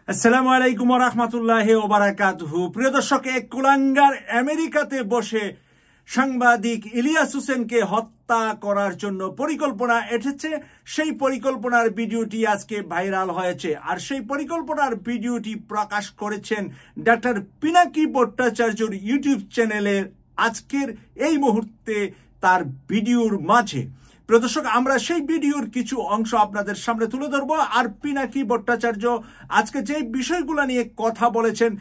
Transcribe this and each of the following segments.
আসসালামু আলাইকুম ওয়া রাহমাতুল্লাহি ওয়া বারাকাতুহু। প্রিয় দর্শক, এক কুলাঙ্গার আমেরিকাতে বসে সাংবাদিক ইলিয়াস হোসেনকে হত্যা করার জন্য পরিকল্পনা এঁটেছে। সেই পরিকল্পনার ভিডিওটি আজকে ভাইরাল হয়েছে, আর সেই পরিকল্পনার ভিডিওটি প্রকাশ করেছেন ডক্টর পিনাকি ভট্টাচার্যর ইউটিউব চ্যানেলের আজকের এই মুহূর্তে তার ভিডিওর মাঝে। প্রিয় দর্শক, আমরা সেই ভিডিওর কিছু অংশ আপনাদের সামনে তুলে ধরবো। আর পিনাকি ভট্টাচার্য আজকে যে বিষয়গুলো নিয়ে কথা বলেছেন,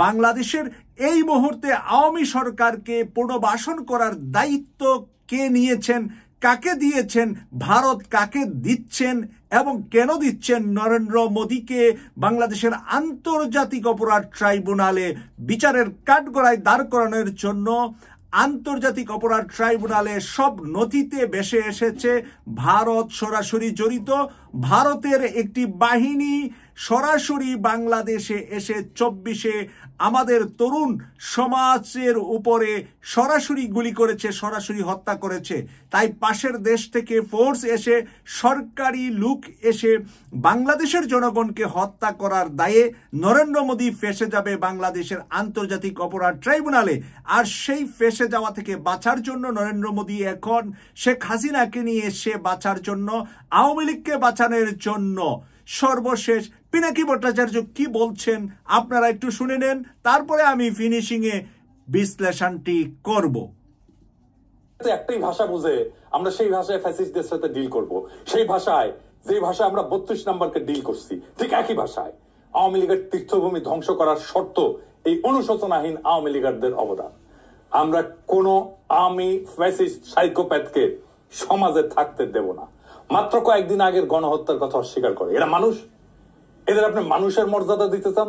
বাংলাদেশের এই মুহূর্তে আওয়ামী সরকারকে পুনর্বাসন করার দায়িত্ব কে নিয়েছেন, কাকে দিয়েছেন, ভারত কাকে দিচ্ছেন এবং কেন দিচ্ছেন, নরেন্দ্র মোদীকে বাংলাদেশের আন্তর্জাতিক অপরাধ ট্রাইব্যুনালে বিচারের কাঠগড়ায় দাঁড় করানোর জন্য আন্তর্জাতিক অপরাধ ট্রাইব্যুনালে সব নথিতে ভেসে এসেছে ভারত সরাসরি জড়িত। ভারতের একটি বাহিনী সরাসরি বাংলাদেশে এসে 24-এ আমাদের তরুণ সমাজের উপরে সরাসরি গুলি করেছে, সরাসরি হত্যা করেছে। তাই পাশের দেশ থেকে ফোর্স এসে, সরকারি লোক এসে বাংলাদেশের জনগণকে হত্যা করার দায়ে নরেন্দ্র মোদী ফেঁসে যাবে বাংলাদেশের আন্তর্জাতিক অপরাধ ট্রাইব্যুনালে। আর সেই ফেঁসে যাওয়া থেকে বাঁচার জন্য নরেন্দ্র মোদী এখন শেখ হাসিনাকে নিয়ে এসে বাঁচার জন্য, আওয়ামী লীগকে বাঁচানোর জন্য সর্বশেষ পিনাকি ভট্টাচার্য কি বলছেন আপনারা একটু শুনে নেন, তারপরে আমি ফিনিশিং এ বিশ্লেষণটি করব। একটাই ভাষা বুঝে আমরা সেই ভাষায় ফ্যাসিস্টদের সাথে ডিল করব, সেই ভাষায় যে ভাষায় আমরা 32 নম্বরকে ডিল করছি, ঠিক একই ভাষায় আওয়ামী লীগের তীর্থভূমি ধ্বংস করার শর্ত এই অনুশোচনাহীন আওয়ামী লীগারদের অবদান। আমরা কোন আওয়ামী ফ্যাসিস্ট সাইকোপ্যাথকে সমাজে থাকতে দেব না। মাত্র কয়েকদিন আগের গণহত্যার কথা অস্বীকার করে এরা মানুষ। এদের আপনি মানুষের মর্যাদা দিতে চান?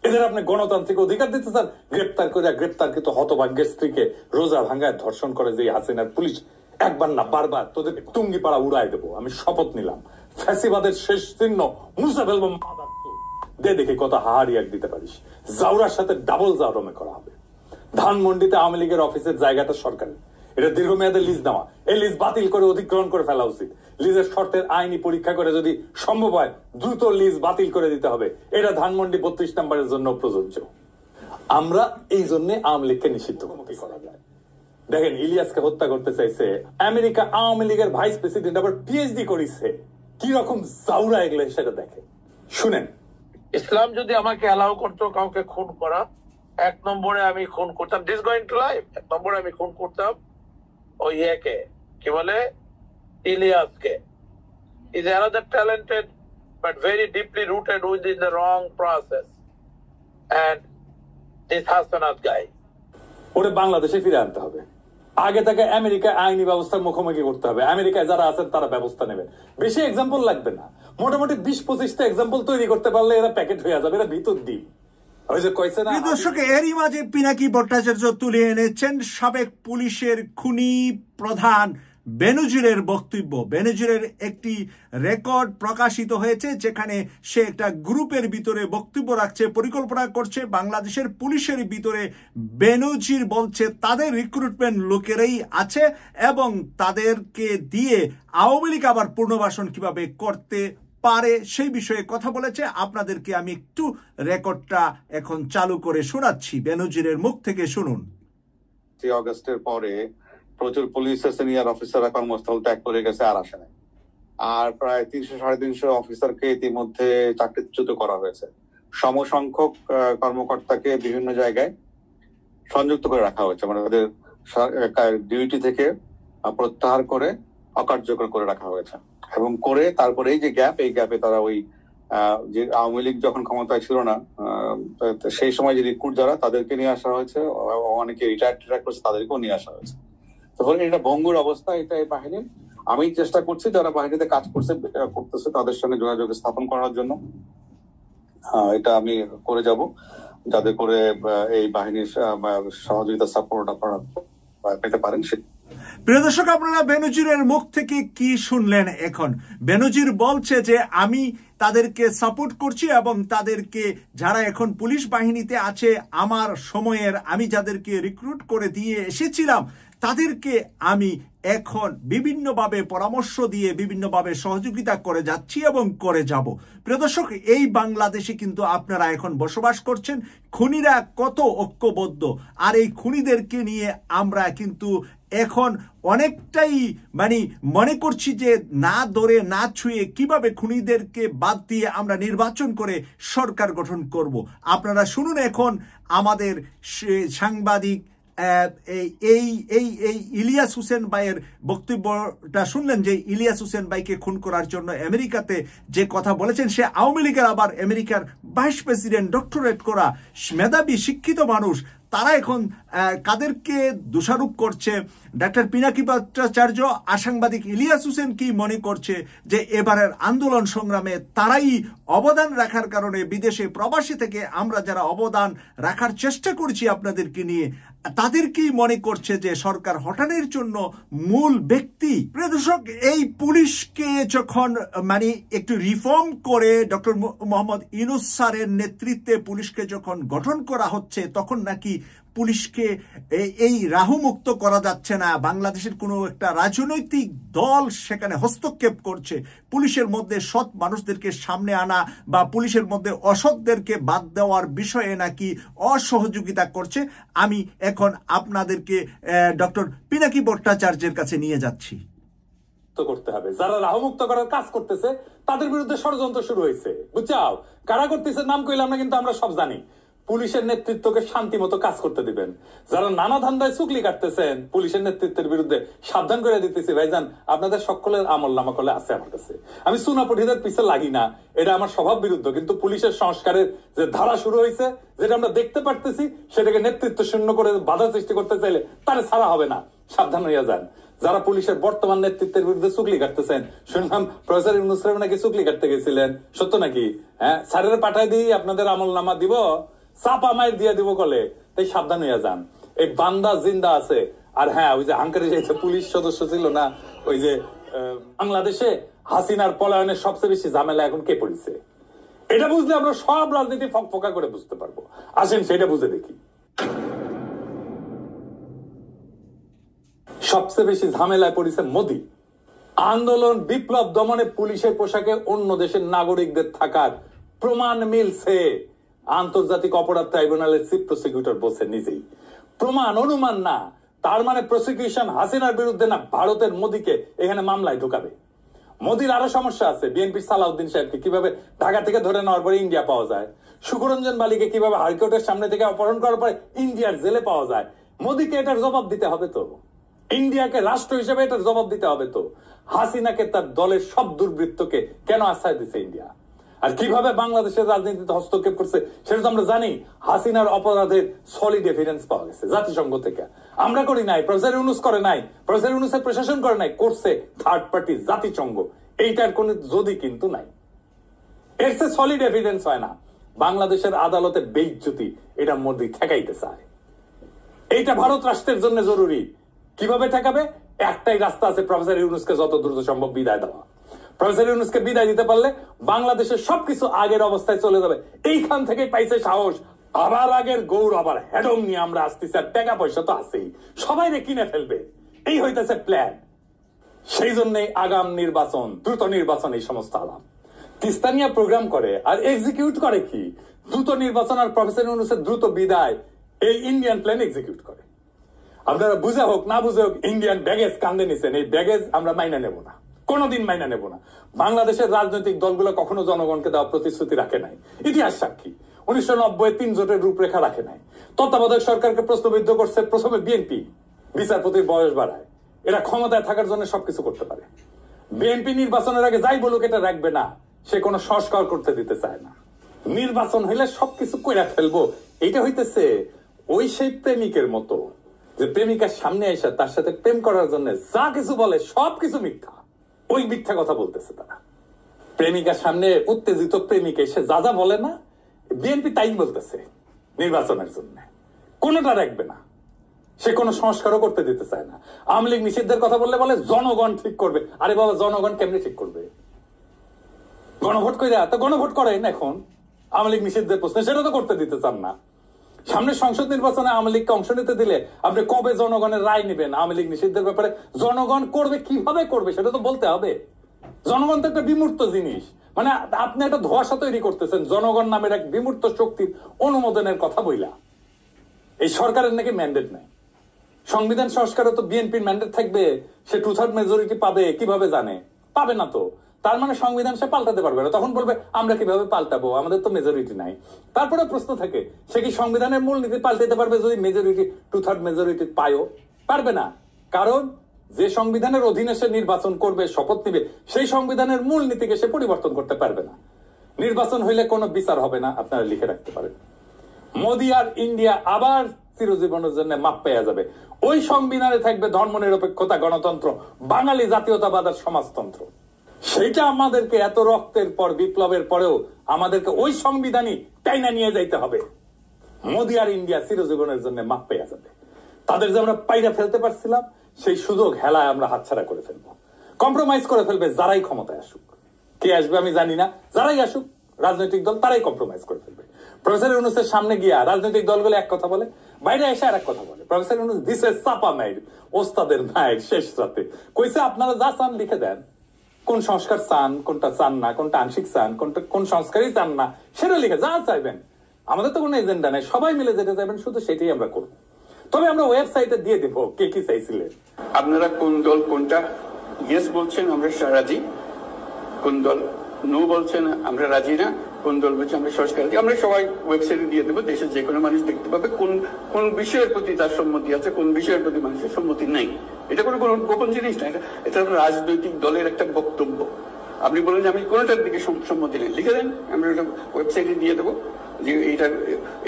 এদের আপনি গণতান্ত্রিক অধিকার দিতে চান? গ্রেপ্তার করে গ্রেপ্তারকৃত হতভাগ্যের স্ত্রীকে রোজা ভাঙ্গায় ধর্ষণ করে যে হাসিনার পুলিশ একবার না বারবার তোদের টুঙ্গিপাড়া উড়াই দেবো। আমি শপথ নিলাম, ফ্যাসিবাদের শেষ চিহ্ন মুছে ফেলবো। দে দেখে কত হাহারি এক দিতে পারিস। জাউরার সাথে ডাবল জাউরমে করা হবে। ধানমন্ডিতে আওয়ামী লীগের অফিসের জায়গাটা সরকারি, এটা দীর্ঘমেয়াদে লিজ নেওয়া। এই লিজ বাতিল করে অধিগ্রহণ করে ফেলা উচিত। লিজের শর্তের আইনি পরীক্ষা করে যদি সম্ভব হয় দ্রুত লিজ বাতিল করে দিতে হবে। এটা ধানমন্ডি 32 নম্বরের জন্য প্রযোজ্য। আমরা এই জন্য আওয়ামী লীগকে নিষিদ্ধ করা যায়। দেখেন, ইলিয়াসকে হত্যা করতে চাইছে আমেরিকা আওয়ামী লীগের ভাইস প্রেসিডেন্ট, আবার পিএইচডি করেছে। কি রকম জাউরা এগুলো সেটা দেখে শুনেন। ইসলাম যদি আমাকে অ্যালাউ করতো কাউকে খুন করা, 1 নম্বরে আমি খুন করতাম, দিস গোয়িং টু লাইফ, 1 নম্বরে আমি খুন করতাম ওই ইয়েকে, কি বলে, ইলিয়াসকে। Is another talented but very deeply rooted within the wrong process and this Hasanat guy. ওরে বাংলাদেশে ফিরে আনতে হবে। আগে থেকে আমেরিকা আইনি ব্যবস্থার মুখোমুখি করতে হবে। আমেরিকায় যারা আছেন তারা ব্যবস্থা নেবে। বেশি এক্সাম্পল লাগবে না, মোটামুটি 20-25টা এক্সাম্পল তৈরি করতে পারলে এরা প্যাকেট হয়ে যাবে। এরা ভিতর দিই দর্শক, এরই মাঝে পিনাকি ভট্টাচার্য তুলে এনেছেন সাবেক পুলিশের খুনি প্রধান বেনজিরের বক্তব্য। বেনজিরের একটি রেকর্ড প্রকাশিত হয়েছে, যেখানে সে একটা গ্রুপের ভিতরে বক্তব্য রাখছে, পরিকল্পনা করছে বাংলাদেশের পুলিশের ভিতরে। বেনজির বলছে তাদের রিক্রুটমেন্ট লোকেরাই আছে এবং তাদেরকে দিয়ে আওয়ামী লীগ আবার পুনর্বাসন কিভাবে করতে পারে সেই বিষয়ে কথা বলেছে। আপনাদেরকে আমি একটু রেকর্ডটা এখন চালু করে শোনাচ্ছি, বেনজিরের মুখ থেকে শুনুন। অগস্টের পরে প্রচুর পুলিশ সিনিয়র অফিসাররা কর্মস্থল ত্যাগ করে গেছে, আর আসে নাই। আর প্রায় 300-350 অফিসারকে ইতিমধ্যে চাকরিচ্যুত করা হয়েছে। সমসংখ্যক কর্মকর্তাকে বিভিন্ন জায়গায় সংযুক্ত করে রাখা হয়েছে, মানে তাদের ডিউটি থেকে প্রত্যাহার করে অকার্যকর করে রাখা হয়েছে। এবং করে তারপরে এই যে গ্যাপ, এই গ্যাপে তারা ওই যে আওয়ামী লীগ যখন ক্ষমতায় ছিল না সেই সময় যে রিক্রুট যারা, তাদেরকে নিয়ে আসা হয়েছে। অনেকে রিটায়ার করছে, তাদেরকেও নিয়ে আসা হয়েছে। তখন এটা ভঙ্গুর অবস্থা, এটা এই বাহিনীর। আমি চেষ্টা করছি যারা বাহিনীতে কাজ করতেছে তাদের সঙ্গে যোগাযোগ স্থাপন করার জন্য। এটা আমি করে যাব, যাতে করে এই বাহিনীর সহযোগিতা সাপোর্ট আপনারা পেতে পারেন। প্রিয় দর্শক, আপনারা বেনজিরের মুখ থেকে কি শুনলেন? এখন বেনজির বলছে যে আমি তাদেরকে সাপোর্ট করছি এবং তাদেরকে, যারা এখন পুলিশ বাহিনীতে আছে আমার সময়ের, আমি যাদেরকে রিক্রুট করে দিয়ে এসেছিলাম তাদেরকে আমি এখন বিভিন্নভাবে পরামর্শ দিয়ে বিভিন্নভাবে সহযোগিতা করে যাচ্ছি এবং করে যাব। প্রিয় দর্শক, এই বাংলাদেশে কিন্তু আপনারা এখন বসবাস করছেন। খুনিরা কত ঐক্যবদ্ধ, আর এই খুনিদেরকে নিয়ে আমরা কিন্তু এখন অনেকটাই মনে করছি যে না ধরে না ছুঁয়ে কিভাবে খুনিদেরকে বাদ দিয়ে আমরা নির্বাচন করে সরকার গঠন করব। আপনারা শুনুন এখন আমাদের সাংবাদিক এই ইলিয়াস হোসেন ভাইয়ের বক্তব্যটা শুনলেন, যে ইলিয়াস হোসেন ভাইকে খুন করার জন্য আমেরিকাতে যে কথা বলেছেন, সে আওয়ামী লীগের আবার আমেরিকার ভাইস প্রেসিডেন্ট, ডক্টরেট করা মেধাবী শিক্ষিত মানুষ। তারা এখন কাদেরকে দোষারোপ করছে? ডাক্তার পিনাকি ভট্টাচার্য আর সাংবাদিক ইলিয়াস হোসেন কি মনে করছে যে এবারের আন্দোলন সংগ্রামে তারাই অবদান রাখার কারণে বিদেশে প্রবাসী থেকে আমরা যারা অবদান রাখার চেষ্টা করছি আপনাদেরকে নিয়ে, তাদের কি মনে করছে যে সরকার হটানোর জন্য মূল ব্যক্তি? প্রিয় দর্শক, এই পুলিশকে যখন একটু রিফর্ম করে ডক্টর মোহাম্মদ ইউনূস স্যারের নেতৃত্বে পুলিশকে যখন গঠন করা হচ্ছে, তখন নাকি পুলিশকে এই রাহুমুক্ত করা যাচ্ছে না। বাংলাদেশের কোনো একটা রাজনৈতিক দল সেখানে হস্তক্ষেপ করছে, পুলিশের মধ্যে সৎ মানুষদেরকে সামনে আনা বা পুলিশের মধ্যে অসৎদেরকে বাদ দেওয়ার বিষয়ে নাকি অসহযোগিতা করছে। আমি এখন আপনাদেরকে ডক্টর পিনাকি ভট্টাচার্যের কাছে নিয়ে যাচ্ছি। করতে হবে, যারা রাহুমুক্ত করার কাজ করতেছে তাদের বিরুদ্ধে ষড়যন্ত্র শুরু হয়েছে, বুঝছাও? কারা করতেছে নাম কইলাম না, কিন্তু আমরা সব জানি। পুলিশের নেতৃত্বকে শান্তি মতো কাজ করতে দিবেন। যারা নানা ধান্দায় চুগলি কাটতেছেন পুলিশের নেতৃত্বের বিরুদ্ধে, সাবধান করে দিতেছি ভাইজান, আপনাদের সকলের আমল নামা করলে আছে আমার কাছে। আমি সুনাপঠিদের পিছে লাগি না, এটা আমার স্বভাব বিরুদ্ধ, কিন্তু পুলিশের সংস্কারের যে ধারা শুরু হয়েছে, যেটা আমরা দেখতে পারতেছি, সেটাকে নেতৃত্ব শূন্য করে বাধা সৃষ্টি করতে চাইলে তারা ছাড়া হবে না। সাবধান হইয়া যান যারা পুলিশের বর্তমান নেতৃত্বের বিরুদ্ধে চুগলি কাটতেছেন। শুনলাম প্রফেসর ইউনূস সাহেব নাকি চুগলি কাটতে গেছিলেন, সত্য নাকি? হ্যাঁ, স্যারের পাঠায় দিয়ে আপনাদের আমল নামা দিব, চাপা মাইর দিয়ে দিব কলে। তাই সাবধান হইয়া যান, এই বান্দা জিন্দা আছে। আর হ্যাঁ, ওই যে হাঙ্কারি যে পুলিশ সদস্য ছিল না, ওই যে বাংলাদেশে হাসিনার পলায়নের সবচেয়ে বেশি ঝামেলা এখন কে পড়েছে, এটা বুঝলে আমরা সব রাজনীতি ফকফকা করে বুঝতে পারবো। আসেন সেটা বুঝে দেখি। সবচেয়ে বেশি ঝামেলায় পড়েছে মোদি। আন্দোলন বিপ্লব দমনে পুলিশের পোশাকে অন্য দেশের নাগরিকদের থাকার প্রমাণ মিলছে। আন্তর্জাতিক অপরাধ ট্রাইব্যুনালের চিফ প্রসিকিউটর বলছে নিজেই, প্রমাণ, অনুমান না। তার মানে প্রসিকিউশন হাসিনার বিরুদ্ধে না, ভারতের মোদিকে এখানে মামলায় ঢুকাবে। মোদির আরো সমস্যা আছে। বিএনপির সালাউদ্দিন সাহেবকে কিভাবে ঢাকা থেকে ধরে নেওয়ার পরে ইন্ডিয়া পাওয়া যায়, সুখরঞ্জন বালিকে কিভাবে হাইকোর্টের সামনে থেকে অপহরণ করার পরে ইন্ডিয়ার জেলে পাওয়া যায়। মোদিকে এটার জবাব দিতে হবে তো, ইন্ডিয়াকে রাষ্ট্র হিসেবে এটার জবাব দিতে হবে তো। হাসিনাকে, তার দলের সব দুর্বৃত্তকে কেন আশ্রয় দিচ্ছে ইন্ডিয়া, আর কিভাবে বাংলাদেশের রাজনীতিতে হস্তক্ষেপ করছে সেটা তো আমরা জানি। হাসিনার অপরাধের সলিড এভিডেন্স পাওয়া গেছে জাতিসংঘ থেকে। আমরা করি নাই, প্রফেসর ইউনূস করে নাই, প্রফেসর ইউনূসের প্রশাসন করে নাই, করছে থার্ড পার্টি জাতিসংঘ। এইটার কোন যদি কিন্তু নাই, এর সে সলিড এভিডেন্স হয় না। বাংলাদেশের আদালতে বেইজ্জতি, এটা মোদি ঠেকাইতে চায়। এইটা ভারত রাষ্ট্রের জন্য জরুরি। কিভাবে ঠেকাবে? একটাই রাস্তা আছে, প্রফেসর ইউনূসকে যত দ্রুত সম্ভব বিদায় দেওয়া। প্রফেসর ইউনূসকে বিদায় দিতে পারলে বাংলাদেশের সবকিছু আগের অবস্থায় চলে যাবে। এইখান থেকে পাইছে সাহস, আবার আগের গৌরব, আবার হেডম নিয়ে আমরা আসতেছি। আর টাকা পয়সা তো আছেই, সবাই কিনে ফেলবে, এই হইতেছে প্ল্যান। সেই জন্যই আগাম নির্বাচন, দ্রুত নির্বাচন, এই সমস্ত আলাম। তিস্তানিয়া প্রোগ্রাম করে আর এক্সিকিউট করে কি? দ্রুত নির্বাচন আর প্রফেসর ইউনূসের দ্রুত বিদায়, এই ইন্ডিয়ান প্ল্যান এক্সিকিউট করে। আপনারা বুঝে হোক না বুঝে হোক, ইন্ডিয়ান ব্যাগেজ কান্দে নিছেন, এই ব্যাগেজ আমরা মাইনা নেব না, কোনদিন মাইনা নেব না। বাংলাদেশের রাজনৈতিক দলগুলো কখনো জনগণকে দেওয়া প্রতিশ্রুতি রাখে নাই, ইতিহাস সাক্ষী। 1990 3 জোটের রূপরেখা রাখে নাই। তত্ত্বাবধায়ক সরকারকে প্রশ্নবিদ্ধ করছে প্রথমে বিএনপি, বিচারপতির বয়স বাড়ায়। এরা ক্ষমতায় থাকার জন্য সবকিছু করতে পারে। বিএনপি নির্বাচনের আগে যাই বলুক এটা রাখবে না, সে কোনো সংস্কার করতে দিতে চায় না। নির্বাচন হইলে সবকিছু কইরা ফেলবো, এইটা হইতেছে ওই সেই প্রেমিকের মতো, যে প্রেমিকার সামনে এসে তার সাথে প্রেম করার জন্য যা কিছু বলে সবকিছু মিথ্যা। ওই মিথ্যা কথা বলতেছে তারা। প্রেমিকার সামনে উত্তেজিত প্রেমিক এসে যা যা বলে না, বিএনপি তাই বলতেছে নির্বাচনের জন্য, কোনোটা রাখবে না। সে কোনো সংস্কারও করতে দিতে চায় না। আওয়ামী লীগ নিষিদ্ধের কথা বললে বলে জনগণ ঠিক করবে। আরে বাবা, জনগণ কেমনি ঠিক করবে? গণভোট কইরা তো গণভোট করেন এখন আওয়ামী লীগ নিষিদ্ধের প্রশ্নে, সেটা তো করতে দিতে চান না। সামনে সংসদ নির্বাচনে আওয়ামী লীগকে অংশ নিতে দিলে আপনি কবে জনগণের রায় নেবেন আওয়ামী লীগ নিষিদ্ধের ব্যাপারে? জনগণ করবে, কিভাবে করবে সেটা তো বলতে হবে। জনগণ তো একটা বিমূর্ত জিনিস, মানে আপনি একটা ধোঁয়াশা তৈরি করতেছেন জনগণ নামের এক বিমূর্ত শক্তির অনুমোদনের কথা বইলা। এই সরকারের নাকি ম্যান্ডেট নাই। সংবিধান সংস্কারে তো বিএনপির ম্যান্ডেট থাকবে, সে 2/3 মেজরিটি পাবে, কিভাবে জানে? পাবে না তো। তার মানে সংবিধান সে পাল্টাতে পারবে না। তখন বলবে আমরা কিভাবে পাল্টাবো, আমাদের তো মেজরিটি নাই। তারপরে প্রশ্ন থাকে, সে কি সংবিধানের মূলনীতি পাল্টাতে পারবে যদি মেজরিটি 2/3 মেজরিটি পায়ও? পারবে না। কারণ যে সংবিধানের অধীনে সে নির্বাচন করবে, শপথ নিবে, সেই সংবিধানের মূলনীতিকে সে পরিবর্তন করতে পারবে না। নির্বাচন হইলে কোনো বিচার হবে না, আপনারা লিখে রাখতে পারেন। মোদি আর ইন্ডিয়া আবার চিরজীবনের জন্য মাপ পেয়ে যাবে। ওই সংবিধানে থাকবে ধর্মনিরপেক্ষতা, গণতন্ত্র, বাঙালি জাতীয়তাবাদ আর সমাজতন্ত্র। সেইটা আমাদেরকে এত রক্তের পর, বিপ্লবের পরেও আমাদেরকে ওই সংবিধানই টাইনা নিয়ে যাইতে হবে। মোদি আর ইন্ডিয়া চিরজীবনের জন্য মাপ পেয়ে যাবে। তাদের যে আমরা পাইরা ফেলতে পারছিলাম, সেই সুযোগ হেলায় আমরা হাতছাড়া করে ফেলবো। কম্প্রোমাইজ করে ফেলবে যারাই ক্ষমতায় আসুক। কে আসবে আমি জানি না, যারাই আসুক রাজনৈতিক দল তারাই কম্প্রোমাইজ করে ফেলবে। প্রফেসর ইউনূসের সামনে গিয়া রাজনৈতিক দলগুলো এক কথা বলে, বাইরে এসে আর এক কথা বলে। প্রফেসর ইউনূস দিছে চাপা মাইর, ওস্তাদের মাইর শেষ রাতে। কইছে আপনারা যা চান লিখে দেন, কোন সংস্কার চান, কোনটা চান না, কোনটা আংশিক চান, কোন সংস্কারই চান না, সেটা লিখে যা চাইবেন। আমাদের তো কোনো এজেন্ডা নাই, সবাই মিলে যেটা চাইবেন শুধু সেটাই আমরা করব। তবে আমরা ওয়েবসাইটে দিয়ে দেবো কে কি চাইছিলেন। আপনারা কোন দল কোনটা ইয়েস বলছেন আমরা রাজি, কোন দল নো বলছেন আমরা রাজি না, কোন দল বলছে আমরা সংস্কার রাজি, আমরা সবাই ওয়েবসাইটে দিয়ে দেবো। দেশের যে কোনো মানুষ দেখতে পাবে কোন কোন বিষয়ের প্রতি তার সম্মতি আছে, কোন বিষয়ের প্রতি মানুষের সম্মতি নাই। এটা কোনো গোপন জিনিস না, এটা রাজনৈতিক দলের একটা বক্তব্য। আপনি বলেন যে আমি কোনটার দিকে সম্মতি নেই, লিখে দেন, আমরা ওটা ওয়েবসাইটে দিয়ে দেবো যে এইটার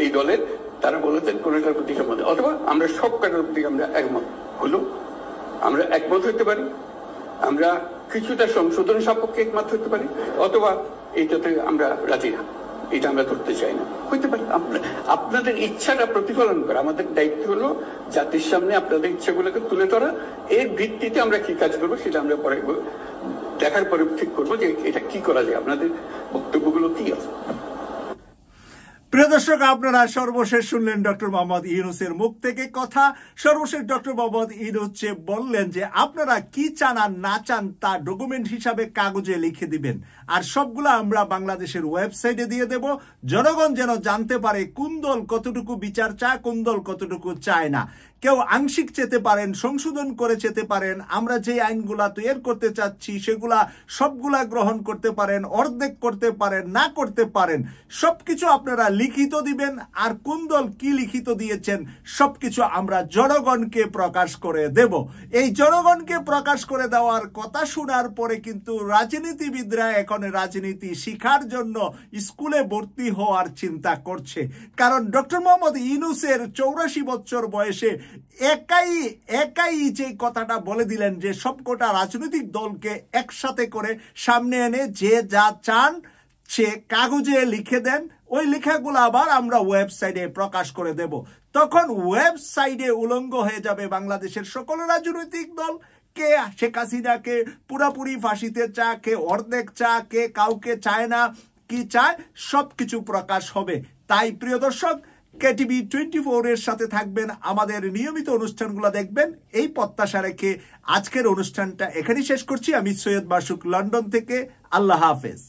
এই দলের তারা বলেছেন কোনটার প্রতি সম্মতি, অথবা আমরা সব কাটার প্রতি আমরা একমত হলো, আমরা একমত হতে পারি, আমরা কিছুটা সংশোধন সাপেক্ষে একমত হতে পারি, অথবা এইটাতে আমরা রাজি না, এটা আমরা করতে চাই না, হইতে পারে। আপনাদের ইচ্ছাটা প্রতিফলন করা আমাদের দায়িত্ব হলো জাতির সামনে আপনাদের ইচ্ছাগুলোকে তুলে ধরা। এর ভিত্তিতে আমরা কি কাজ করবো সেটা আমরা পরে দেখার পরে ঠিক করবো যে এটা কি করা যায়, আপনাদের বক্তব্যগুলো কি আছে। প্রিয় দর্শক, আপনারা সর্বশেষ শুনলেন ডক্টর মোহাম্মদ ইউনূসের মুখ থেকে কথা। সর্বশেষ ডক্টর মোহাম্মদ ইউনূস বললেন যে আপনারা কি চান আর না চান তা ডকুমেন্ট হিসাবে কাগজে লিখে দিবেন, আর সবগুলো আমরা বাংলাদেশের ওয়েবসাইটে দিয়ে দেব। জনগণ যেন জানতে পারে কোন দল কতটুকু বিচার চায়, কোন দল কতটুকু চায় না। কেউ আংশিক চেতে পারেন, সংশোধন করে চেতে পারেন, আমরা যে আইনগুলা তৈরি করতে চাচ্ছি সেগুলা সবগুলা গ্রহণ করতে পারেন, অর্ধেক করতে পারেন, না করতে পারেন। সবকিছু আপনারা লিখিত দিবেন, আর কোন দল কি লিখিত দিয়েছেন সবকিছু আমরা জনগণকে প্রকাশ করে দেব। এই জনগণকে প্রকাশ করে দেওয়ার কথা শোনার পরে কিন্তু রাজনীতিবিদরা এখন রাজনীতি শিখার জন্য স্কুলে ভর্তি হওয়ার চিন্তা করছে। কারণ ডক্টর মোহাম্মদ ইউনূসের 84 বছর বয়সে একাই যে কথাটা বলে দিলেন যে সবকটা রাজনৈতিক দলকে একসাথে করে সামনে এনে যে যা চান সে কাগজে লিখে দেন, ওই লেখাগুলো আবার আমরা ওয়েবসাইটে প্রকাশ করে দেব। তখন ওয়েবসাইটে উলঙ্গ হয়ে যাবে বাংলাদেশের সকল রাজনৈতিক দল। কে শেখ হাসিনাকে পুরাপুরি ফাঁসিতে চা, কে অর্ধেক চা, কে কাউকে চায় না, কি চায় সবকিছু প্রকাশ হবে। তাই প্রিয় দর্শক, কেটিভি 24 এর সাথে থাকবেন, আমাদের নিয়মিত অনুষ্ঠানগুলো দেখবেন, এই প্রত্যাশা রেখে আজকের অনুষ্ঠানটা এখানেই শেষ করছি। আমি সৈয়দ মাসুক, লন্ডন থেকে। আল্লাহ হাফেজ।